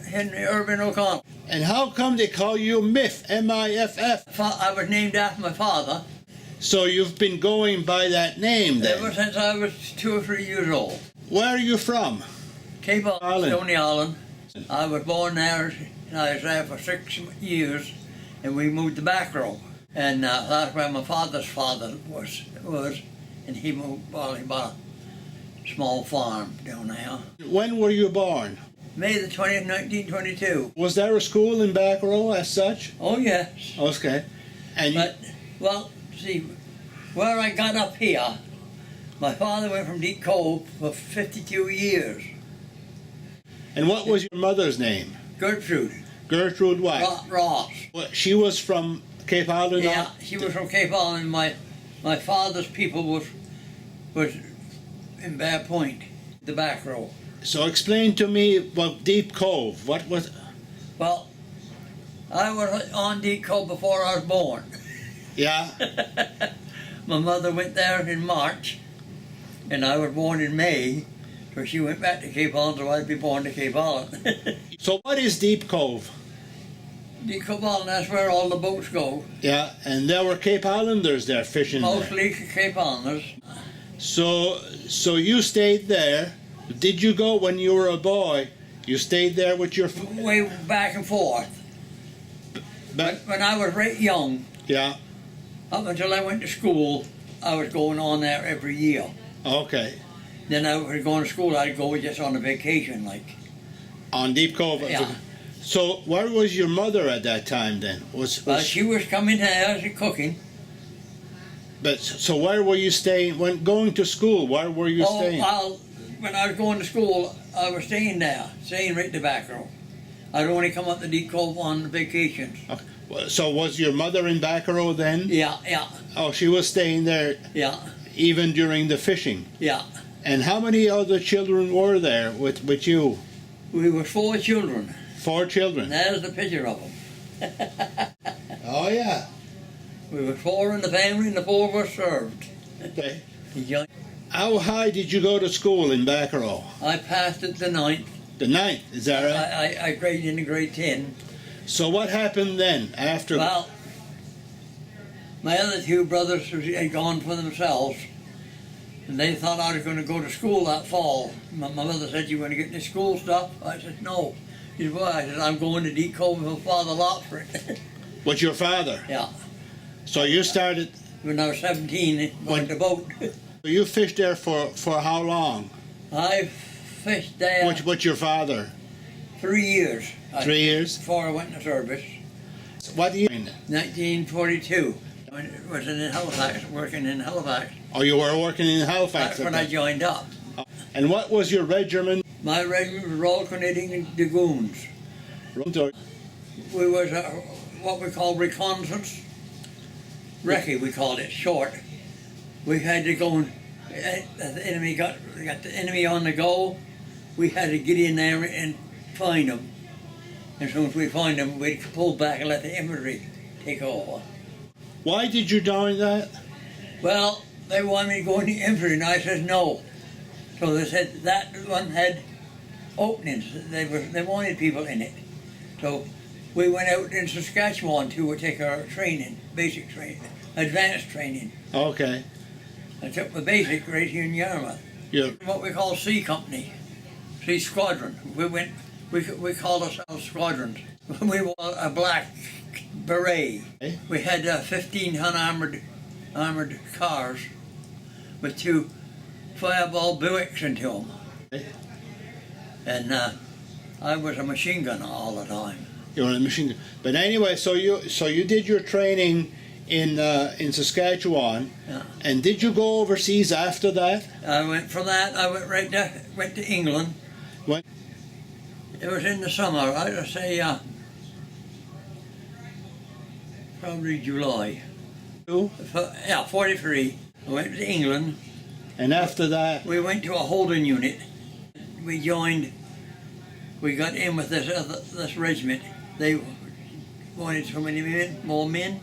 Henry Irvin O'Connell. And how come they call you Miff, M-I-F-F? I was named after my father. So you've been going by that name then? Ever since I was 2 or 3 years old. Where are you from? Cape Island, Stony Island. I was born there, and I was there for 6 years, and we moved to Back Row. And that's where my father's father was, and he moved, well, he bought a small farm down there. When were you born? May the 20th, 1922. Was there a school in Back Row as such? Oh, yes. Okay. And well, see, where I got up here, my father went from Deep Cove for 52 years. And what was your mother's name? Gertrude. Gertrude what? Ross. Well, she was from Cape Island? Yeah, she was from Cape Island. My father's people was in Bear Point, the Back Row. So explain to me about Deep Cove. What was? Well, I was on Deep Cove before I was born. Yeah. My mother went there in March, and I was born in May, so she went back to Cape Island, so I'd be born to Cape Island. So what is Deep Cove? Deep Cove Island, that's where all the boats go. Yeah, and there were Cape Islanders there fishing. Mostly Cape Islanders. So you stayed there. Did you go when you were a boy? You stayed there with your... Way back and forth. But when I was right young, yeah. Up until I went to school, I was going on there every year. Okay. Then I was going to school, I'd go just on a vacation, like. On Deep Cove? Yeah. So where was your mother at that time then? She was coming here cooking. But so where were you staying when going to school? Where were you staying? When I was going to school, I was staying there, staying right in the back row. I'd only come up to Deep Cove on vacations. Okay. So was your mother in Back Row then? Yeah. Oh, she was staying there. Yeah. Even during the fishing. Yeah. And how many other children were there with you? We were 4 children. 4 children. There's the picture of them. Oh yeah. We were 4 in the family, and the 4 were served. Okay. How high did you go to school in Back Row? I passed it the 9th. The 9th, is that right? I graded into grade 10. So what happened then after? Well, my other 2 brothers had gone for themselves, and they thought I was going to go to school that fall. My mother said, "You want to get into school stuff?" I said, "No." She said, "Why?" I said, "I'm going to Deep Cove with Father Lotford." With your father? Yeah. So you started... When I was 17, on the boat. You fished there for how long? I fished there... With your father? 3 years. 3 years? Before I went into service. What year? 1942. I was in Halifax, working in Halifax. Oh, you were working in Halifax? That's when I joined up. And what was your regiment? My regiment was Royal Canadian Dragoons. We was what we call reconnaissance. Recce, we called it, short. We had to go and, the enemy got the enemy on the go. We had to get in there and find them. And as soon as we find them, we'd pull back and let the infantry take over. Why did you join that? Well, they wanted me to go in the infantry, and I said no. So they said that one had openings. They wanted people in it. So we went out in Saskatchewan to take our training, basic training, advanced training. Okay. I took my basic right here in Yarmouth. Yeah. What we call C Company, C Squadron. We called ourselves squadrons. We wore a black beret. Okay. We had 15 armored cars with 2 Fireball Buicks into them. Okay. And I was a machine gunner all the time. You were a machine gun. But anyway, so you did your training in Saskatchewan. Yeah. And did you go overseas after that? I went from that. I went to England. What? It was in the summer. I'd say probably July. Yeah, 43. I went to England. And after that? We went to a holding unit. We joined. We got in with this regiment. They wanted so many more men,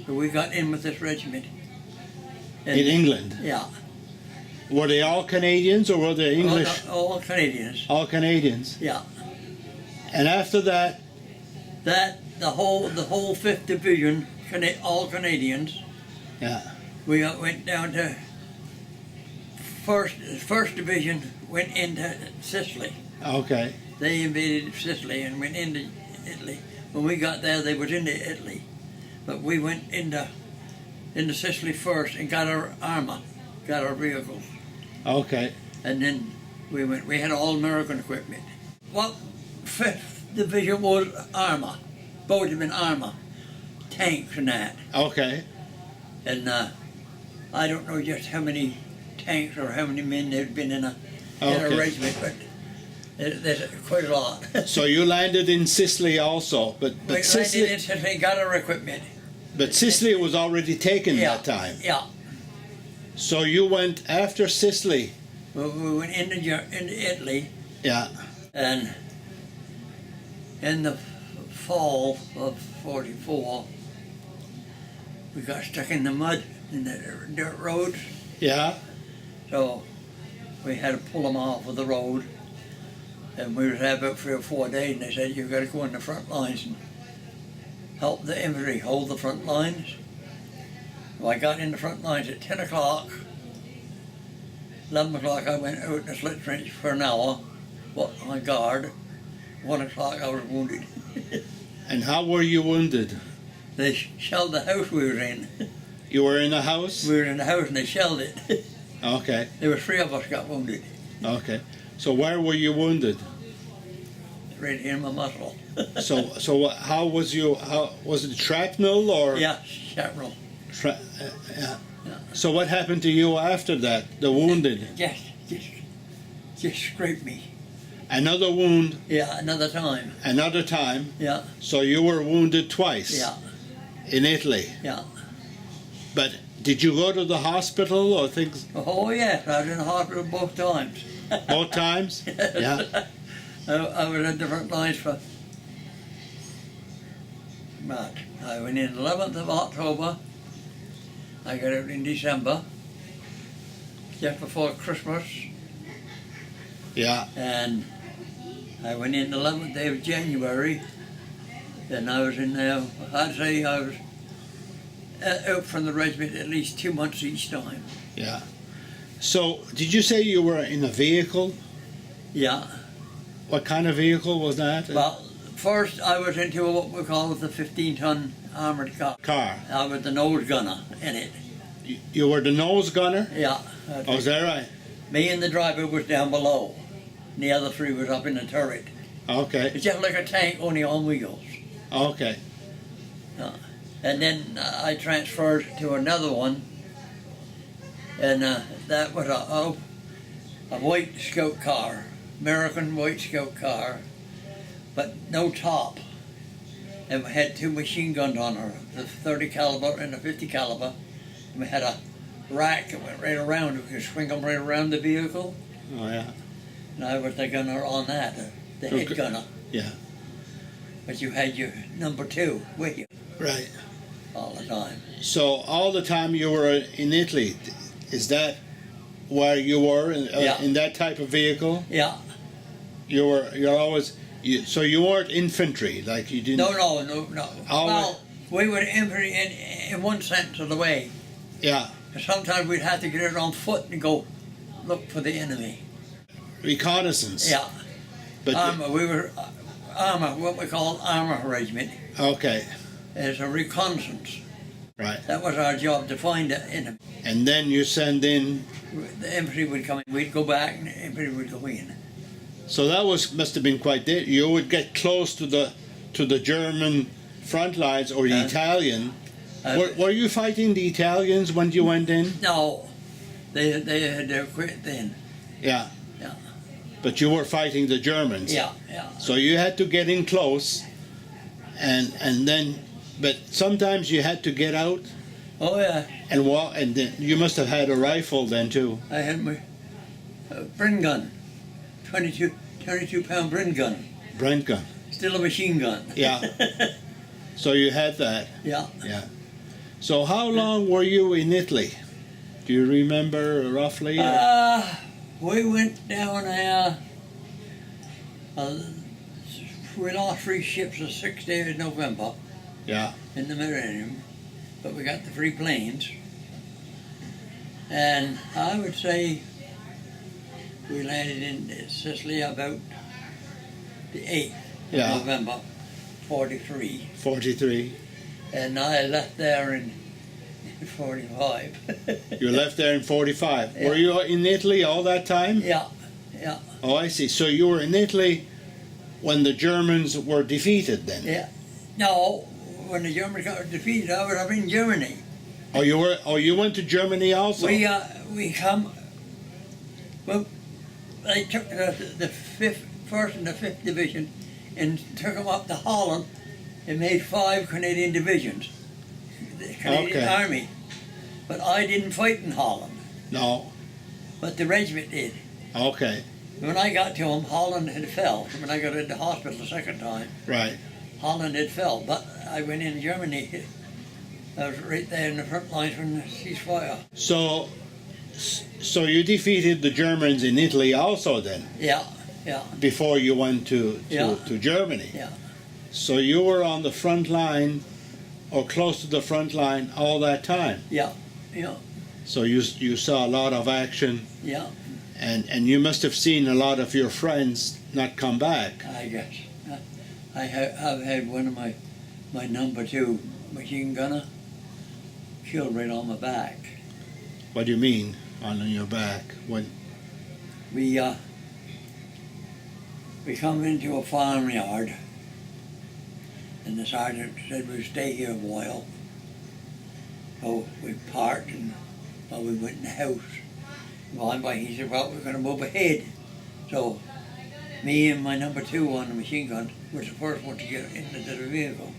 so we got in with this regiment. And, in England? Yeah. Were they all Canadians or were they English? All Canadians. All Canadians? Yeah. And after that, the whole 5th Division, all Canadians, yeah, we went down to first Division went into Sicily. okay, They invaded Sicily and went into Italy. When we got there, they was into Italy, but we went into Sicily first and got our armor, got our vehicles, okay, and then we went. We had all American equipment. Well, 5th Division was armor, both of them armor, tanks and that. okay, And I don't know just how many tanks or how many men there'd been in a Okay. regiment, but there's quite a lot. So you landed in Sicily also, but We Sicily, landed in Sicily, got our equipment. but Sicily was already taken Yeah, that time. yeah. So you went after Sicily. We went into Italy, Yeah, and in the fall of '44, we got stuck in the mud in the dirt roads, yeah, so we had to pull them off of the road. And we was there about 3 or 4 days, and they said, "You've got to go in the front lines and help the infantry hold the front lines." Well, I got in the front lines at 10 o'clock. 11 o'clock I went out in the slit trench for an hour, on guard. 1 o'clock I was wounded. and how were you wounded? They shelled the house we were in. You were in a house? We were in the house and they shelled it. Okay, There were 3 of us got wounded, okay. So where were you wounded? right here in my muscle. So how was it shrapnel or? Yeah, shrapnel. Yeah. Yeah. So what happened to you after that? The wounded? Just scraped me. Another wound, Yeah, another time. another time. Yeah, So you were wounded twice yeah, in Italy. yeah. But did you go to the hospital or things Oh yes, I was in the hospital both times. both times? Yeah. I was at different lines for March. I went in 11th of October. I got out in December, just before Christmas, Yeah. and I went in the 11th day of January. And I was in there. I'd say I was out from the regiment at least 2 months each time. Yeah. So did you say you were in a vehicle? Yeah. What kind of vehicle was that? Well, first I was into what we call the 15-ton armored car. Car. I was the nose gunner in it. You were the nose gunner? Yeah. Oh, is that right? Me and the driver was down below. And the other 3 was up in the turret. Okay. It's just like a tank, only on wheels. Okay. And then I transferred to another one. And that was a white scout car. American white scout car. But no top. And we had 2 machine guns on her. The 30 caliber and the 50 caliber. And we had a rack that went right around. We could swing them right around the vehicle. Oh, yeah. And I was the gunner on that, the head Okay. gunner. Yeah. But you had your number 2 with you Right. all the time. So all the time you were in Italy, is that where you were Yeah. in that type of vehicle? Yeah. You're always so you weren't infantry, like you didn't. No. Always. Well, we would infantry in one sense of the way. Yeah. Sometimes we'd have to get out on foot and go look for the enemy. Reconnaissance. Yeah. But We were armor, what we call armor regiment. okay. As a reconnaissance. Right. That was our job, to find the enemy. And then you send in. The infantry would come in. We'd go back, and the infantry would go in. So that must have been quite. You would get close to the German front lines or the Italian. Were you fighting the Italians when you went in? No, they had to quit then. Yeah. Yeah. But you were fighting the Germans. Yeah. So you had to get in close, and then, but sometimes you had to get out Oh yeah. and walk, and then you must have had a rifle then too. I had my Bren gun, 22-pound Bren gun. Brent gun. Still a machine gun. Yeah. So you had that. Yeah. Yeah. So how long were you in Italy? Do you remember roughly? We went down there we lost 3 ships the 6th day of November. Yeah. In the millennium, but we got the 3 planes. And I would say we landed in Sicily about the 8th of November, 43. 43. And I left there in 45. You left there in 45. Yeah. Were you in Italy all that time? Yeah, yeah. Oh, I see. So you were in Italy when the Germans were defeated then? Yeah. No, when the Germans got defeated, I was up in Germany. Oh, you were. Oh, you went to Germany also. We come. Well, they took the 1st and the 5th division and took them up to Holland and made 5 Canadian divisions. The Canadian Army. But I didn't fight in Holland. No. But the regiment did. Okay. When I got to them, Holland had fell. When I got into hospital the 2nd time, right, Holland had fell. But I went in Germany. I was right there in the front lines when the ceasefire. So you defeated the Germans in Italy also then? Yeah, yeah. Before you went to Germany? Yeah. So you were on the front line or close to the front line all that time? Yeah, yeah. So you saw a lot of action? Yeah. And you must have seen a lot of your friends not come back. I guess. I've had one of my number 2 machine gunner killed right on my back. What do you mean, on your back? When we come into a farmyard, and the sergeant said we'd stay here a while. So we parked and we went in the house. By he said, well, we're going to move ahead. So me and my number 2 on the machine gun was the first one to get into the vehicle.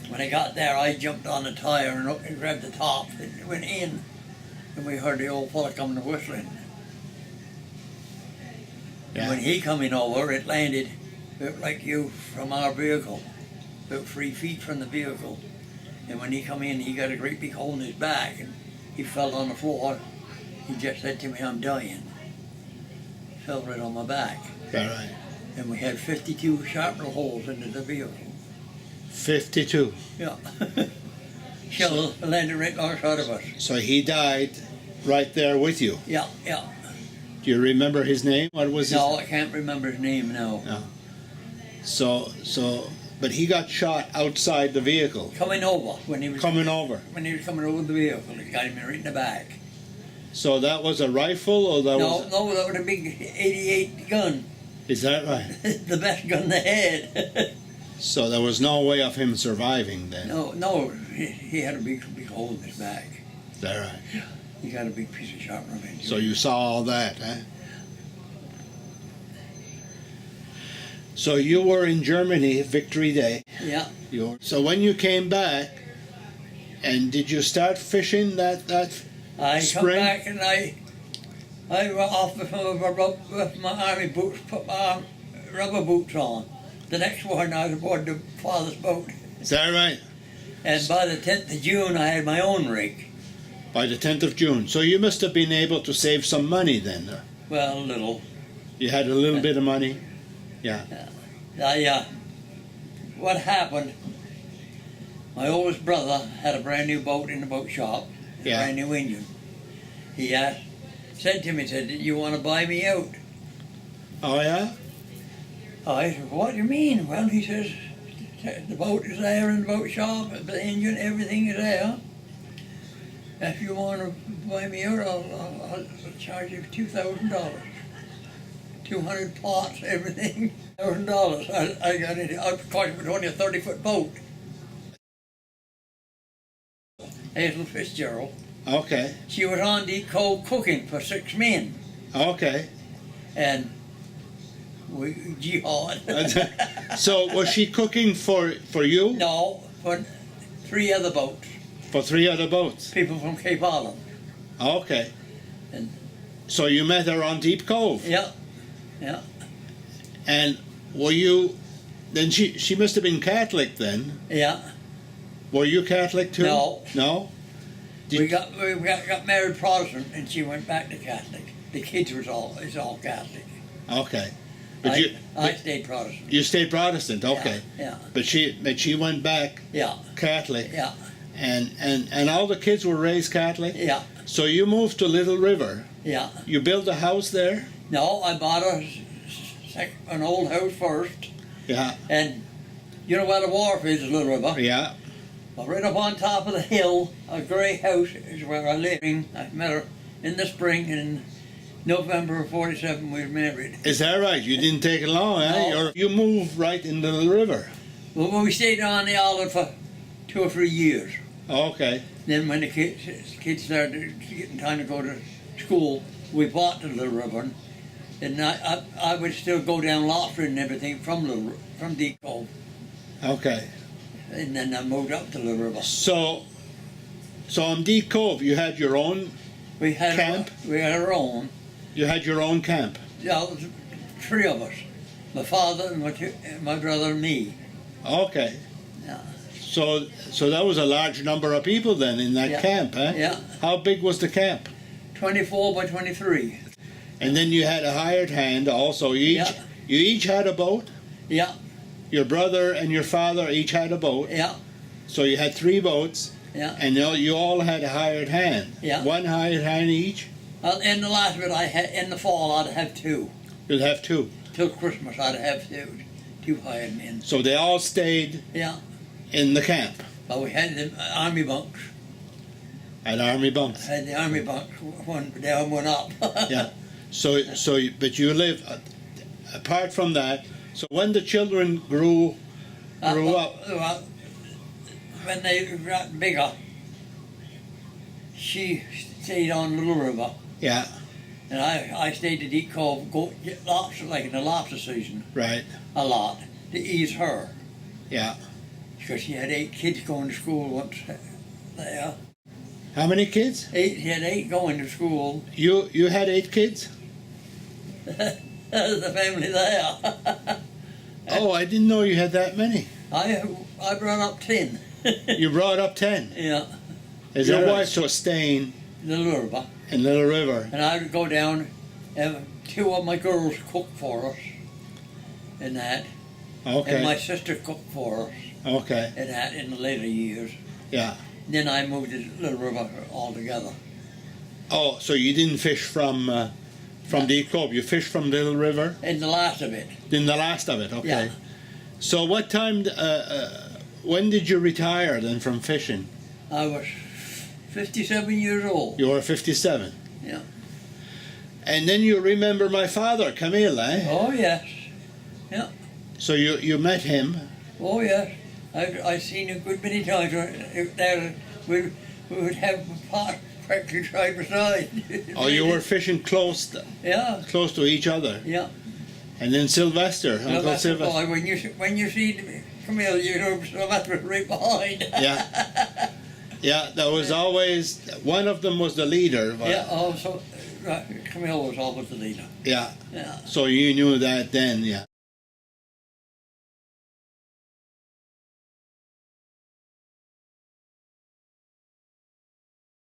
When I got there, I jumped on the tire and grabbed the top and went in. And we heard the old fella coming to whistling. Yeah. And when he coming over, it landed like you from our vehicle, about 3 feet from the vehicle. And when he come in, he got a great big hole in his back, and he fell on the floor. He just said to me, I'm dying. Fell right on my back. All right. And we had 52 shrapnel holes into the vehicle. 52? Yeah. Shell landed right alongside of us. So he died right there with you? Yeah, yeah. Do you remember his name? What was his No, I can't remember his name, no. No. But he got shot outside the vehicle? Coming over. When he was coming over the vehicle, he got him right in the back. So that was a rifle, or that was... No, that was a big 88 gun. Is that right? The best gun they had. So there was no way of him surviving then? No, he had a big hole in his back. Is that right? Yeah. He got a big piece of sharpener in it. So you saw all that, huh? So you were in Germany, Victory Day. Yeah. So when you came back, and did you start fishing that I spring? come back and I went off with my army boots, put my rubber boots on. The next morning I was aboard the father's boat. Is that right? And by the 10th of June I had my own rig. By the 10th of June. So you must have been able to save some money then. Well, a little. You had a little bit of money? Yeah. What happened, my oldest brother had a brand new boat in the boat shop, a brand new engine. He said to me, you want to buy me out? Oh, yeah? I said, what do you mean? Well, he says, the boat is there in the boat shop, the engine, everything is there. If you want to buy me out, I'll charge you $2,000. 200 pots, everything, $1,000. I got it. Of course, it was only a 30-foot boat. Hazel Fitzgerald. Okay. She was on deep coal cooking for 6 men. Okay. And we jihad. So was she cooking for you? No, for 3 other boats. For 3 other boats? People from Cape Island. Okay. And so you met her on Deep Cove? Yeah. Yeah. And were you, then she must have been Catholic then? Yeah. Were you Catholic too? No. No? We got married Protestant and she went back to Catholic. The kids is all Catholic. Okay. But I stayed Protestant. You stayed Protestant, okay. Yeah. But she went back Catholic. Yeah. And all the kids were raised Catholic? Yeah. So you moved to Little River. Yeah. You built a house there? No, I bought an old house first. Yeah. And you know where the wharf is, Little River? Yeah. Well, right up on top of the hill, a grey house is where I live. I met her in the spring, in November of '47 we were married. Is that right? You didn't take it long, eh? No. You moved right in the Little River. Well, we stayed on the island for 2 or 3 years. Okay. Then when the kids started getting time to go to school, we bought the Little River. And I would still go down Lobster and everything from Deep Cove. Okay. And then I moved up to Little River. So on Deep Cove, you had your own camp? We had our own. You had your own camp? Yeah, it was 3 of us. My father, my brother, and me. Okay. Yeah. So that was a large number of people then in that camp, eh? Yeah. How big was the camp? 24 by 23. And then you had a hired hand also. You each had a boat? Yeah. Your brother and your father each had a boat? Yeah. So you had 3 boats? Yeah. And you all had a hired hand? Yeah. 1 hired hand each? In the last bit, in the fall, I'd have 2. You'd have 2? Till Christmas, I'd have 2 hired men. So they all stayed in the camp? But we had the army bunks. At army bunks? Had the army bunks, one down, one up. Yeah. But you live, apart from that, so when the children grew up. When they got bigger, she stayed on Little River. Yeah. And I stayed at Deep Cove, get lobster, like in the lobster season. Right. A lot, to ease her. Yeah. Because she had 8 kids going to school once there. How many kids? 8, she had 8 going to school. You had 8 kids? There's the family there. Oh, I didn't know you had that many. I brought up 10. You brought up 10? Yeah. Is your wife was staying Little River. in Little River? And I would go down, and 2 of my girls cooked for us, and that. Okay. And my sister cooked for us, okay. and that in the later years. Yeah. Then I moved to Little River altogether. Oh, so you didn't fish from Deep Cove, you fished from Little River? In the last of it. In the last of it, okay. Yeah. So what time, when did you retire then from fishing? I was 57 years old. You were 57? Yeah. And then you remember my father, Camille, eh? Oh, yes. Yeah. So you met him? Oh, yes. I've seen a good many times there. We would have a pot practically side by side. Oh, you were fishing close to each other? Yeah. And then Sylvester, Uncle Sylvester. Boy, when you see Camille, you know Sylvester right behind. Yeah. Yeah, there was always, one of them was the leader. Yeah, Camille was always the leader. Yeah. Yeah. So you knew that then, yeah.